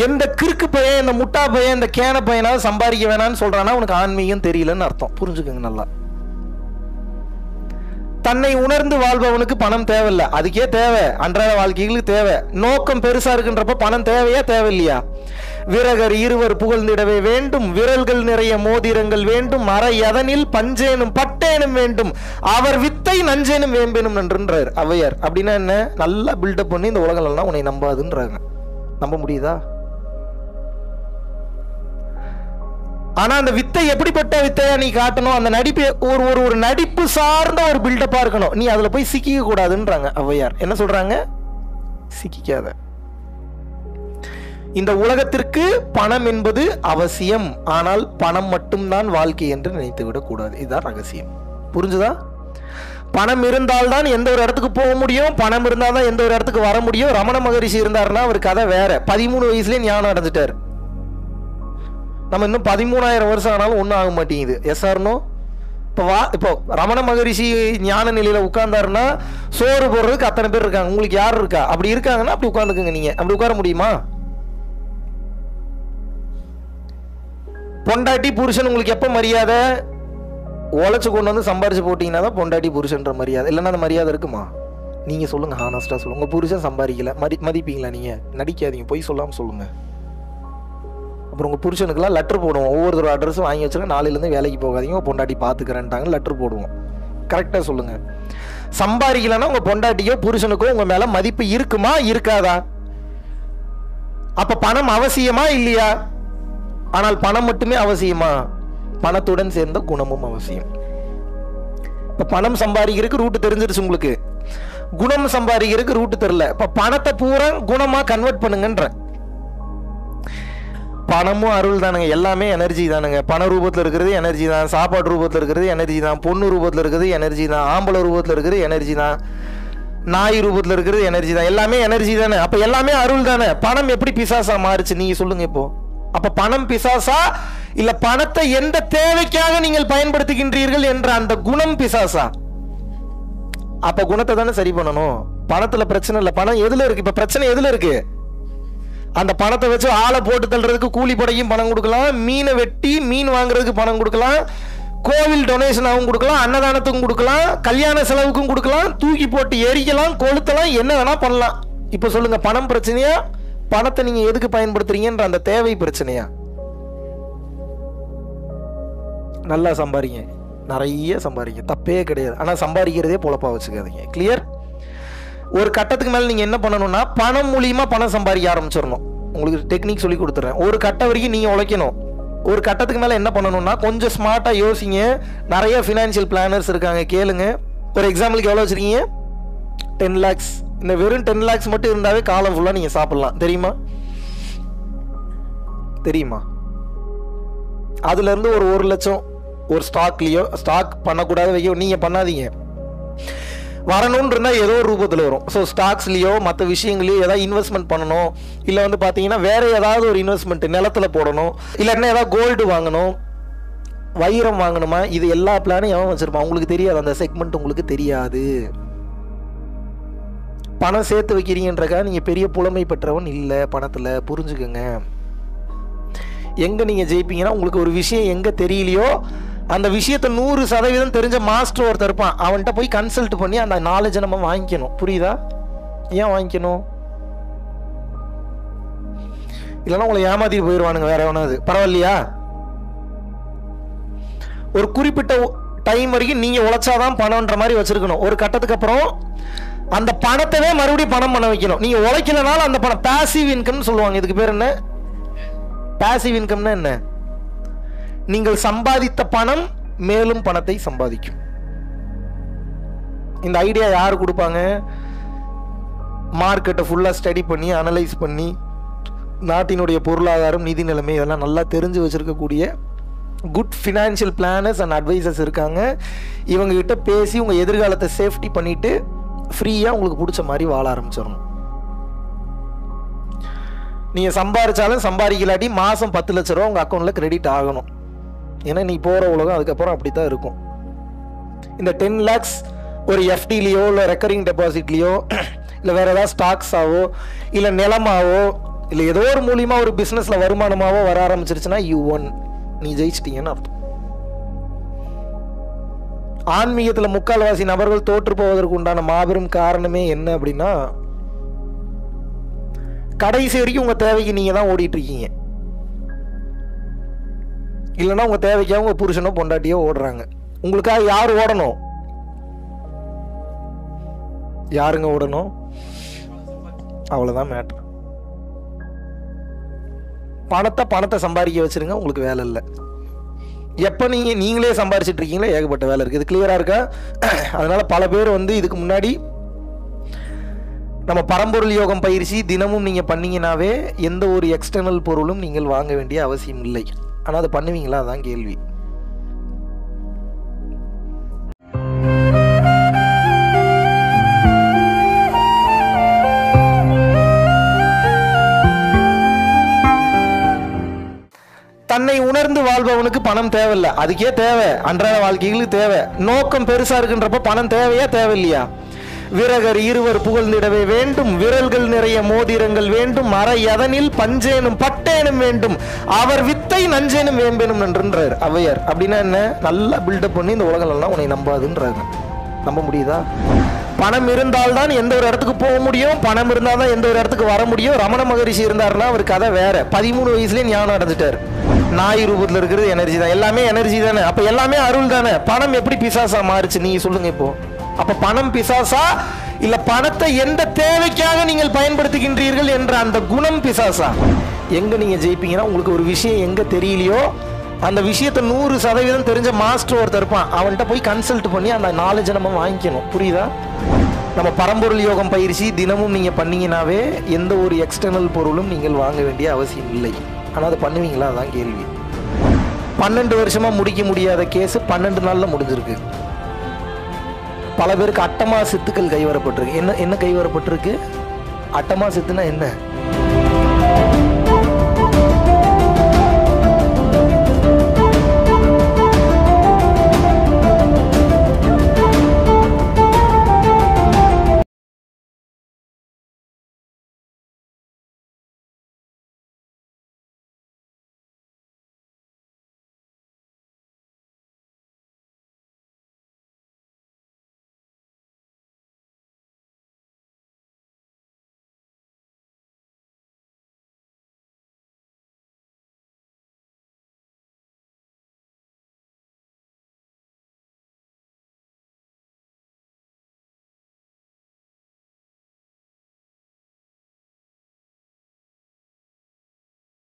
எந்த கிறுக்கு பையன், இந்த முட்டா பையன், இந்த கேன பையனாவது சம்பாதிக்க வேணான்னு சொல்றானா உனக்கு ஆன்மீகம் தெரியலன்னு அர்த்தம். புரிஞ்சுக்கோங்க நல்லா. தன்னை உணர்ந்து வாழ்பவனுக்கு பணம் தேவையில்லை, அதுக்கே தேவை, அன்றாட வாழ்க்கைகளுக்கு தேவை. நோக்கம் பெருசா இருக்குன்றப்ப பணம் தேவையா தேவையில்லையா? விரகர் இருவர் புகழ்ந்திடவே வேண்டும், விரல்கள் நிறைய மோதிரங்கள் வேண்டும், அற எதனில் பஞ்சேனும் பட்டேனும் வேண்டும், அவர் வித்தை நஞ்சேனும் வேம்பேனும் நன்றுன்றார் ஔவையார். அப்படின்னா என்ன? நல்லா பில்டப் பண்ணி இந்த உலகம் எல்லாம் உன்னை நம்பாதுன்றாங்க. நம்ப முடியுதா? ஆனா அந்த வித்தை எப்படிப்பட்ட வித்தையா நீ காட்டணும்? அந்த நடிப்பு ஒரு நடிப்பு சார்ந்த ஒரு பில்டப்பா இருக்கணும். நீ அதுல போய் சிக்கிக்க கூடாதுன்றாங்க ஔவையார். என்ன சொல்றாங்க? சிக்கிக்காத. இந்த உலகத்திற்கு பணம் என்பது அவசியம், ஆனால் பணம் மட்டும்தான் வாழ்க்கை என்று நினைத்து விடக் கூடாது. இதுதான் ரகசியம். புரிஞ்சுதா? பணம் இருந்தால்தான் எந்த ஒரு இடத்துக்கு போக முடியும், பணம் இருந்தால்தான் எந்த ஒரு இடத்துக்கு வர முடியும். ரமண மகரிஷி இருந்தாருன்னா அவர் கதை வேற. 13 வயசுலயே ஞானம் அடைஞ்சிட்டார். நம்ம இன்னும் 13,000 வருஷம் ஆனாலும் ஒன்றும் ஆக மாட்டேங்குது. Yes or no? இப்போ ரமண மகரிஷி ஞான நிலையில உட்கார்ந்தாருன்னா சோறு போடுறதுக்கு அத்தனை பேர் இருக்காங்க. உங்களுக்கு யார் இருக்கா? அப்படி இருக்காங்கன்னா அப்படி உட்கார்ந்துக்குங்க. நீங்க அப்படி உட்கார முடியுமா? பொண்டாட்டி புருஷன் உங்களுக்கு எப்ப மரியாதை? உழைச்சு கொண்டு வந்து சம்பாரிச்சு போட்டீங்கன்னா தான் பொண்டாட்டி புருஷன்ற மரியாதை. இல்லைன்னா அந்த மரியாதை இருக்குமா? நீங்க சொல்லுங்க, ஹானஸ்டா சொல்லுங்க. உங்க புருஷன் சம்பாதிக்கல, மதிப்பீங்களா? நீங்க நடிக்காதீங்க, பொய் சொல்லாம சொல்லுங்க. அப்புறம் உங்கள் புருஷனுக்குலாம் லெட்டர் போடுவோம். ஒவ்வொருத்தர் அட்ரஸும் வாங்கி வச்சுருங்க, நாளையிலேருந்து வேலைக்கு போகாதீங்க, உங்கள் பொண்டாட்டி பார்த்துக்கிறேன்ட்டாங்க, லெட்டர் போடுவோம். கரெக்டாக சொல்லுங்கள். சம்பாதிக்கலன்னா உங்கள் பொண்டாட்டியோ புருஷனுக்கோ உங்கள் மேலே மதிப்பு இருக்குமா இருக்காதா? அப்போ பணம் அவசியமா இல்லையா? ஆனால் பணம் மட்டுமே அவசியமா? பணத்துடன் சேர்ந்த குணமும் அவசியம். இப்போ பணம் சம்பாதிக்கிறதுக்கு ரூட்டு தெரிஞ்சிருச்சு உங்களுக்கு, குணம் சம்பாதிக்கிறதுக்கு ரூட்டு தெரியல. இப்போ பணத்தை பூரா குணமாக கன்வெர்ட் பண்ணுங்கன்ற. பணமும் அருள் தானுங்க, எல்லாமே எனர்ஜி தானுங்க. பண ரூபத்தில் இருக்கிறது எனர்ஜி தான், சாப்பாடு ரூபத்தில் இருக்கிறது எனர்ஜி தான், பொண்ணு ரூபத்தில் இருக்கிறது எனர்ஜி தான், ஆம்பளை ரூபத்தில் இருக்கிறது எனர்ஜி தான், நாய் ரூபத்தில் இருக்கிறது எனர்ஜி தான். எல்லாமே எனர்ஜி தானே. அப்போ எல்லாமே அருள் தானே. பணம் எப்படி பிசாசா மாறுச்சு நீங்க சொல்லுங்க இப்போ? அப்போ பணம் பிசாசா இல்ல பணத்தை எந்த தேவைக்காக நீங்கள் பயன்படுத்துகின்றீர்கள் என்ற அந்த குணம் பிசாசா? அப்ப குணத்தை தானே சரி பண்ணணும். பணத்துல பிரச்சனை இல்லை. பணம் எதுல இருக்கு? இப்ப பிரச்சனை எதுல இருக்கு? அந்த பணத்தை வச்சு ஆளை போட்டு தள்ளுறதுக்கு கூலி படைக்கும் பணம் கொடுக்கலாம், மீனை வெட்டி மீன் வாங்குறதுக்கு பணம் கொடுக்கலாம், கோவில் டொனேஷனாகவும் கொடுக்கலாம், அன்னதானத்துக்கும் கொடுக்கலாம், கல்யாண செலவுக்கும் கொடுக்கலாம், தூக்கி போட்டு எரிக்கலாம், கொளுத்தலாம், என்ன வேணா பண்ணலாம். இப்ப சொல்லுங்க, பணம் பிரச்சனையா? பணத்தை நீங்க எதுக்கு பயன்படுத்துறீங்கன்ற அந்த தேவை பிரச்சனையா? நல்லா சம்பாதிங்க, நிறைய சம்பாதிங்க, தப்பே கிடையாது. ஆனா சம்பாதிக்கிறதே பொழப்பா வச்சுக்காதீங்க. கிளியர்? ஒரு கட்டத்துக்கு மேல நீங்க என்ன பண்ணணும்னா பணம் மூலியமா பணம் சம்பாதிக்க ஆரம்பிச்சிடணும். உங்களுக்கு டெக்னிக் சொல்லி கொடுத்துறேன். ஒரு கட்டம் வரைக்கும் நீங்க உழைக்கணும். ஒரு கட்டத்துக்கு மேல என்ன பண்ணணும்னா கொஞ்சம் ஸ்மார்ட்டா யோசிங்க. நிறைய ஃபினான்ஷியல் பிளானர்ஸ் இருக்காங்க, கேளுங்க. ஒரு எக்ஸாம்பிளுக்கு எவ்வளவு வச்சிருக்கீங்க? 10 lakhs. இந்த வெறும் 10 lakhs மட்டும் இருந்தாவே காலம் ஃபுல்லா நீங்க சாப்பிடலாம். தெரியுமா? தெரியுமா? அதுல இருந்து ஒரு 1 லட்சம் ஒரு ஸ்டாக்லயோ, ஸ்டாக் பண்ணக்கூடாது வைக்க நீங்க பண்ணாதீங்க, வரணும்னு இருந்தால் ஏதோ ஒரு ரூபத்தில் வரும். ஸோ ஸ்டாக்ஸ்லேயோ மற்ற விஷயங்களையோ ஏதாவது இன்வெஸ்ட்மெண்ட் பண்ணணும், இல்லை வந்து பார்த்தீங்கன்னா வேறு ஏதாவது ஒரு இன்வெஸ்ட்மெண்ட் நிலத்தில் போடணும், இல்லைன்னா ஏதாவது கோல்டு வாங்கணும், வைரம் வாங்கணுமா, இது எல்லா பிளானும் எவன் வச்சுருப்பான்? உங்களுக்கு தெரியாது. அந்த செக்மெண்ட் உங்களுக்கு தெரியாது. பணம் சேர்த்து வைக்கிறீங்கன்றக்கா நீங்கள் பெரிய புலமை பெற்றவன் இல்லை பணத்தில். புரிஞ்சுக்கோங்க. எங்கே நீங்கள் ஜெயிப்பீங்கன்னா உங்களுக்கு ஒரு விஷயம் எங்கே தெரியலையோ அந்த விஷயத்தை 100% தெரிஞ்ச மாஸ்டர் ஒருத்தர் இருப்பான், அவன்கிட்ட போய் கன்சல்ட் பண்ணி அந்த நாலேஜை நம்ம வாங்கிக்கணும். புரியுதா? ஏன் வாங்கிக்கணும்? இல்லைன்னா உங்களை ஏமாத்திட்டு போயிடுவானுங்க வேற எவனாவது. பரவாயில்லையா? ஒரு குறிப்பிட்ட டைம் வரைக்கும் நீங்க உழைச்சாதான் பணம்ன்ற மாதிரி வச்சிருக்கணும். ஒரு கட்டத்துக்கு அப்புறம் அந்த பணத்தவே மறுபடியும் பணம் பண்ண வைக்கணும். நீங்க உழைக்கலனால அந்த பணம் பாசிவ் இன்கம் சொல்லுவாங்க. இதுக்கு பேர் என்ன? பாசிவ் இன்கம்னா என்ன? நீங்கள் சம்பாதித்த பணம் மேலும் பணத்தை சம்பாதிக்கும். இந்த ஐடியா யாரு கொடுப்பாங்க? மார்க்கெட்டை ஃபுல்லா ஸ்டடி பண்ணி அனலைஸ் பண்ணி நாட்டினுடைய பொருளாதாரம், நிதி நிலைமை இதெல்லாம் நல்லா தெரிஞ்சு வச்சிருக்கக்கூடிய good financial planners and advisers இருக்காங்க. இவங்க கிட்ட பேசி உங்க எதிர்காலத்தை சேஃப்டி பண்ணிட்டு ஃப்ரீயா உங்களுக்கு பிடிச்ச மாதிரி வாழ ஆரம்பிச்சிடணும். நீங்க சம்பாதிச்சாலும் சம்பாதிக்கலாட்டி மாசம் 10 லட்ச ரூபா உங்க அக்கௌண்ட்ல கிரெடிட் ஆகணும். ஏன்னா நீ போற உலகம் அதுக்கப்புறம் அப்படித்தான் இருக்கும். இந்த 10 lakhs ஒரு எஃப்டிலையோ இல்லை ரெக்கரிங் டெபாசிட்லையோ இல்லை வேற ஏதாவது ஸ்டாக்ஸாவோ இல்லை நிலமாவோ இல்லை ஏதோ ஒரு மூலியமா ஒரு பிஸ்னஸ்ல வருமானமாவோ வர ஆரம்பிச்சிருச்சுன்னா யூ ஒன், நீ ஜெயிச்சிட்டீங்கன்னு அர்த்தம். ஆன்மீகத்தில் முக்கால்வாசி நபர்கள் தோற்று போவதற்கு உண்டான மாபெரும் காரணமே என்ன அப்படின்னா, கடைசி வரைக்கும் உங்க தேவைக்கு நீங்க தான் ஓடிட்டு இருக்கீங்க. இல்லைன்னா உங்க தேவைக்காக உங்க புருஷனோ பொண்டாட்டியோ ஓடுறாங்க. உங்களுக்காக யார் ஓடணும்? யாருங்க ஓடணும்? அவ்வளவுதான் மேட்ரு. பணத்தை சம்பாதிக்க வச்சிருங்க, உங்களுக்கு வேலை இல்லை. எப்போ நீங்களே சம்பாரிச்சிட்டு இருக்கீங்களோ ஏகப்பட்ட வேலை இருக்குது. இது கிளியரா இருக்கா? அதனால பல பேர் இதுக்கு முன்னாடி நம்ம பரம்பொருள் யோகம் பயிற்சி தினமும் நீங்க பண்ணீங்கன்னாவே எந்த ஒரு எக்ஸ்டர்னல் பொருளும் நீங்கள் வாங்க வேண்டிய அவசியம் இல்லை. ஆனால் அதை பண்ணுவீங்களா? அதான் கேள்வி. தன்னை உணர்ந்து வாழ்பவனுக்கு பணம் தேவையில்லை. அதுக்கே தேவை, அன்றாட வாழ்க்கைகளுக்கு தேவை. நோக்கம் பெருசா இருக்குன்றப்ப பணம் தேவையா தேவையில்லையா? விரகர் இருவர் புகழ்ந்திடவே வேண்டும், விரல்கள் நிறைய மோதிரங்கள் வேண்டும், அரை எதனில் பஞ்சேனும் பட்டேனும் வேண்டும், அவர் வித்தை நஞ்சேனும் வேம்பேனும் என்றார் ஔவையார். அப்படின்னா என்ன? நல்லா பில்டப் பண்ணி இந்த உலகம் எல்லாம் உன்னை நம்பாதுன்றாங்க. நம்ப முடியுதா? பணம் இருந்தால்தான் எந்த ஒரு இடத்துக்கு போக முடியும், பணம் இருந்தால் தான் எந்த ஒரு இடத்துக்கு வர முடியும். ரமண மகரிஷி இருந்தாருன்னா அவர் கதை வேற. 13 வயசுலேயே ஞானம் அடைஞ்சிட்டார். நாய் ரூபத்தில் இருக்கிறது எனர்ஜி தான். எல்லாமே எனர்ஜி தானே. அப்ப எல்லாமே அருள் தானே. பணம் எப்படி பிசாசா மாறுச்சு நீங்க சொல்லுங்க இப்போ? அப்ப பணம் பிசாசா இல்ல பணத்தை எந்த தேவைக்காக நீங்கள் பயன்படுத்துகின்றீர்கள் என்ற அந்த குணம் பிசாசா? எங்க நீங்க ஜெயிப்பீங்கன்னா, உங்களுக்கு ஒரு விஷயம் எங்க தெரியலையோ அந்த விஷயத்தை 100% தெரிஞ்ச மாஸ்டர் ஒருத்தர் இருப்பான், அவன்கிட்ட போய் கன்சல்ட் பண்ணி அந்த நாலேஜை நம்ம வாங்கிக்கணும். புரியுதா? நம்ம பரம்பொருள் யோகம் பயிற்சி தினமும் நீங்க பண்ணீங்கன்னாவே எந்த ஒரு எக்ஸ்டர்னல் பொருளும் நீங்கள் வாங்க வேண்டிய அவசியம் இல்லை. ஆனால் அதை பண்ணுவீங்களா? அதான் கேள்வி. 12 வருஷமா முடிக்க முடியாத கேஸ் 12 நாள்ல முடிஞ்சிருக்கு. பல பேருக்கு அட்டமா சித்துக்கள் கைவரப்பட்டிருக்கு. என்ன கைவரப்பட்டிருக்கு? அட்டமா சித்துனா என்ன?